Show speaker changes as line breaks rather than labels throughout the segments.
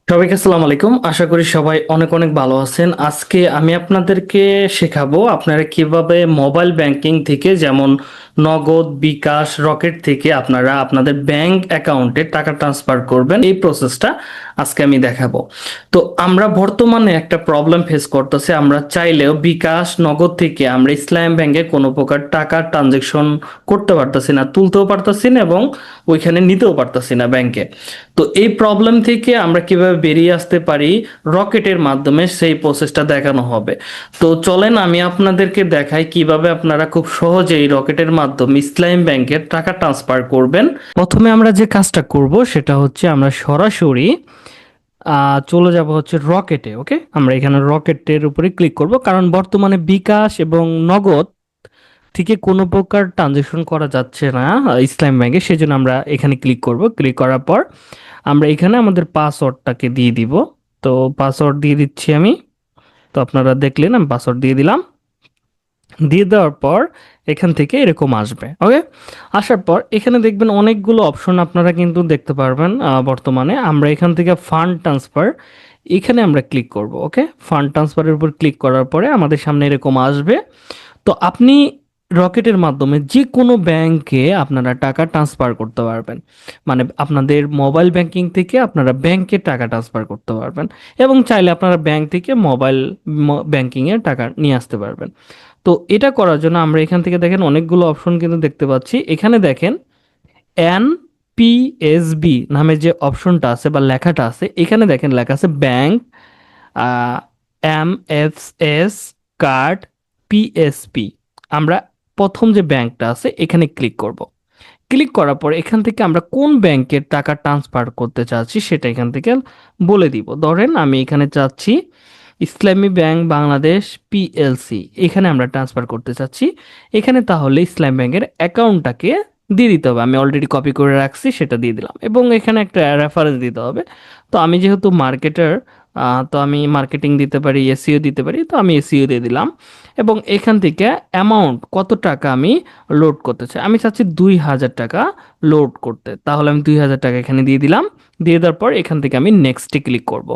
সবাইকে আসসালামু আলাইকুম। আশা করি সবাই অনেক অনেক ভালো আছেন। আজকে আমি আপনাদেরকে শেখাবো আপনারা কিভাবে মোবাইল ব্যাংকিং থেকে যেমন নগদ, বিকাশ, রকেট থেকে আপনারা আপনাদের ব্যাংক অ্যাকাউন্টে টাকা ট্রান্সফার করবেন। এই প্রসেসটা আজকে আমি দেখাবো। তো আমরা বর্তমানে একটা প্রবলেম ফেস করতেছি, আমরা চাইলেও বিকাশ, নগদ থেকে আমরা ইসলাম ব্যাংকে কোনো প্রকার টাকা ট্রানজেকশন করতে পারতেছি না, তুলতেও পারতেছি না এবং ওইখানে নিতেও পারতেছি না ব্যাংকে। তো এই প্রবলেম থেকে আমরা কিভাবে বেরিয়ে আসতে পারি, রকেটের মাধ্যমে সেই প্রসেসটা দেখানো হবে। তো চলেন আমি আপনাদেরকে দেখাই কিভাবে আপনারা খুব সহজেই রকেটের মাধ্যমে ইসলাম ব্যাংকের টাকা ট্রান্সফার করবেন। প্রথমে আমরা যে কাজটা করব সেটা হচ্ছে আমরা সরাসরি চলে যাব হচ্ছে রকেটে। ওকে, আমরা এখানে রকেটের উপরে ক্লিক করব, কারণ বর্তমানে বিকাশ এবং নগদ থেকে কোনো প্রকার ট্রানজেকশন করা যাচ্ছে না ইসলাম ব্যাংকে, সেজন্য আমরা এখানে ক্লিক করব। ক্লিক করার পর আমরা এখানে আমাদের পাসওয়ার্ডটাকে দিয়ে দিব। তো পাসওয়ার্ড দিয়ে দিচ্ছি আমি। তো আপনারা দেখলেন আমি পাসওয়ার্ড দিয়ে দিলাম। দিয়ে দেওয়ার পর এখান থেকে এরকম আসবে। ওকে, আসার পর এখানে দেখবেন অনেকগুলো অপশন আপনারা কিন্তু দেখতে পারবেন। বর্তমানে আমরা এখান থেকে ফান্ড ট্রান্সফার, এখানে আমরা ক্লিক করব। ওকে, ফান্ড ট্রান্সফারের উপর ক্লিক করার পরে আমাদের সামনে এরকম আসবে। তো আপনি রকেটের মাধ্যমে যে কোনো ব্যাংকে আপনারা টাকা ট্রান্সফার করতে পারবেন। মানে আপনাদের মোবাইল ব্যাংকিং থেকে আপনারা ব্যাংকে টাকা ট্রান্সফার করতে পারবেন এবং চাইলে আপনারা ব্যাংক থেকে মোবাইল ব্যাংকিংয়ে টাকা নিয়ে আসতে পারবেন। তো এটা করার জন্য আমরা এখান থেকে দেখেন অনেকগুলো অপশন কিন্তু দেখতে পাচ্ছি। এখানে দেখেন এনপিএসবি নামে যে অপশনটা আছে বা লেখাটা আছে, এখানে দেখেন লেখা আছে ব্যাংক, এমএফএস কার্ড, পিএসপি। আমরা প্রথম যে ব্যাংকটা আছে এখানে ক্লিক করব। ক্লিক করার পর এখান থেকে আমরা কোন ব্যাংকের টাকা ট্রান্সফার করতে চাচ্ছি সেটা এখান থেকে বলে দিব। ধরেন আমি এখানে চাচ্ছি ইসলামী ব্যাংক বাংলাদেশ পিএলসি, এখানে আমরা ট্রান্সফার করতে চাচ্ছি। এখানে তাহলে ইসলাম ব্যাংকের অ্যাকাউন্টটাকে দিয়ে দিতে হবে। আমি অলরেডি কপি করে রাখছি, সেটা দিয়ে দিলাম এবং এখানে একটা রেফারেন্স দিতে হবে। তো আমি যেহেতু মার্কেটার, তো আমি মার্কেটিং দিতে পারি, এসইও দিতে পারি, তো আমি এসইও দিয়ে দিলাম। এবং এখান থেকে অ্যামাউন্ট কত টাকা আমি লোড করতে চাই, আমি চাচ্ছি 2000 টাকা লোড করতে, তাহলে আমি 2000 টাকা এখানে দিয়ে দিলাম। দিয়ে দেওয়ার পর এখান থেকে আমি নেক্সটে ক্লিক করব।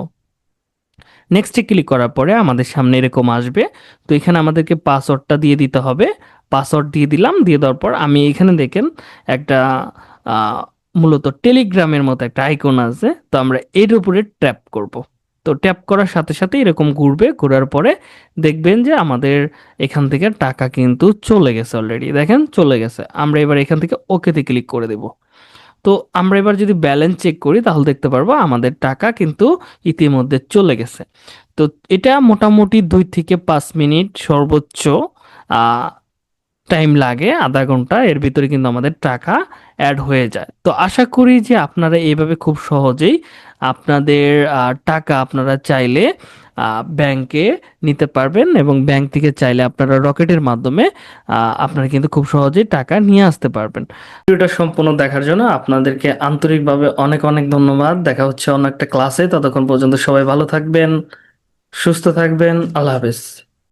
নেক্সটে ক্লিক করার পরে আমাদের সামনে এরকম আসবে। তো এখানে আমাদেরকে পাসওয়ার্ডটা দিয়ে দিতে হবে। পাসওয়ার্ড দিয়ে দিলাম। দিয়ে দেওয়ার পর আমি এখানে দেখেন একটা আহ, মূলত টেলিগ্রামের মতো একটা আইকন আছে, তো আমরা এর উপরে ট্যাপ করব। তো ট্যাপ করার সাথে সাথে এরকম ঘুরবে, ঘোরার পরে দেখবেন যে আমাদের এখান থেকে টাকা কিন্তু চলে গেছে, অলরেডি দেখেন চলে গেছে। আমরা এবার এখান থেকে ওকেতে ক্লিক করে দেব। তো আমরা এবার যদি ব্যালেন্স চেক করি তাহলে দেখতে পারবো আমাদের টাকা কিন্তু ইতিমধ্যে চলে গেছে। তো এটা মোটামুটি 2 থেকে 5 মিনিট সর্বোচ্চ আহ টাইম লাগে, আধা ঘন্টা এর ভিতরে কিন্তু আমাদের টাকা অ্যাড হয়ে যায়। তো আশা করি যে আপনারা এইভাবে খুব সহজেই আপনাদের টাকা আপনারা চাইলে ব্যাংকে নিতে পারবেন এবং ব্যাংক থেকে চাইলে আপনারা রকেটের মাধ্যমে আপনারা কিন্তু খুব সহজেই টাকা নিয়ে আসতে পারবেন। ভিডিওটা সম্পূর্ণ দেখার জন্য আপনাদেরকে আন্তরিকভাবে অনেক অনেক ধন্যবাদ। দেখা হচ্ছে অন্য একটা ক্লাসে, ততক্ষণ পর্যন্ত সবাই ভালো থাকবেন, সুস্থ থাকবেন। আল্লাহ হাফেজ।